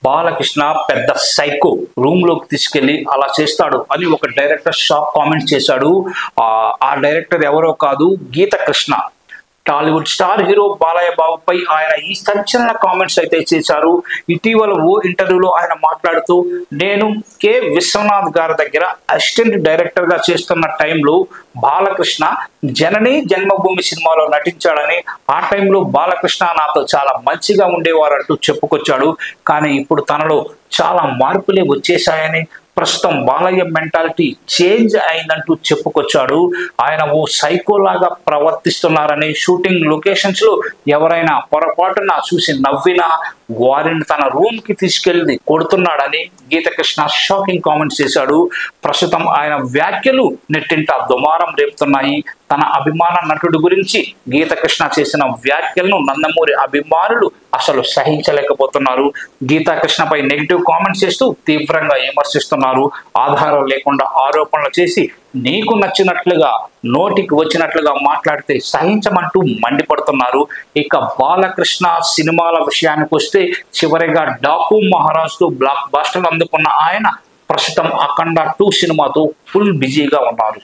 బాలకృష్ణ పెద్ద psycho, room లోకి తీసుకెళ్లి అలా చేస్తాడు అని ఒక డైరెక్టర్ షాక్ కామెంట్ చేశాడు. ఆ డైరెక్టర్ ఎవరో కాదు, గీత కృష్ణ. టాలీవుడ్ స్టార్ హీరో బాలయ్య బాబుపై ఆయన ఈ సంచలన కామెంట్స్ అయితే చేశారు. ఇటీవల ఓ ఇంటర్వ్యూలో ఆయన మాట్లాడుతూ, నేను కె విశ్వనాథ్ గారి దగ్గర అసిస్టెంట్ డైరెక్టర్ గా చేస్తున్న టైంలో బాలకృష్ణ జనని జన్మభూమి సినిమాలో నటించాడని, ఆ టైంలో బాలకృష్ణ నాతో చాలా మంచిగా ఉండేవారంటూ చెప్పుకొచ్చాడు. కానీ ఇప్పుడు తనలో చాలా మార్పులే వచ్చేశాయని, ప్రస్తుతం బాలయ్య మెంటాలిటీ చేంజ్ అయిందంటూ చెప్పుకొచ్చాడు. ఆయన ఓ సైకోలాగా ప్రవర్తిస్తున్నారని, షూటింగ్ లొకేషన్స్ లో ఎవరైనా పొరపాటున చూసి నవ్వినా వారిని తన రూమ్ కి తీసుకెళ్లి కొడుతున్నాడని గీతకృష్ణ షాకింగ్ కామెంట్స్ చేశాడు. ప్రస్తుతం ఆయన వ్యాఖ్యలు నెట్టింట దుమారం రేపుతున్నాయి. తన అభిమాన నటుడు గురించి గీతకృష్ణ చేసిన వ్యాఖ్యలను నందమూరి అభిమానులు అసలు సహించలేకపోతున్నారు. గీతకృష్ణపై నెగిటివ్ కామెంట్స్ చేస్తూ తీవ్రంగా విమర్శిస్తున్నారు. ఆధారం లేకుండా ఆరోపణలు చేసి నీకు నచ్చినట్లుగా నోటికి వచ్చినట్లుగా మాట్లాడితే సహించమంటూ మండిపడుతున్నారు. ఇక బాలకృష్ణ సినిమాల విషయానికి వస్తే చివరిగా డాకు మహారాజ్ తో బ్లాక్ బస్టర్ అందుకున్న ఆయన ప్రస్తుతం అఖండ 2 సినిమాతో ఫుల్ బిజీగా ఉన్నారు.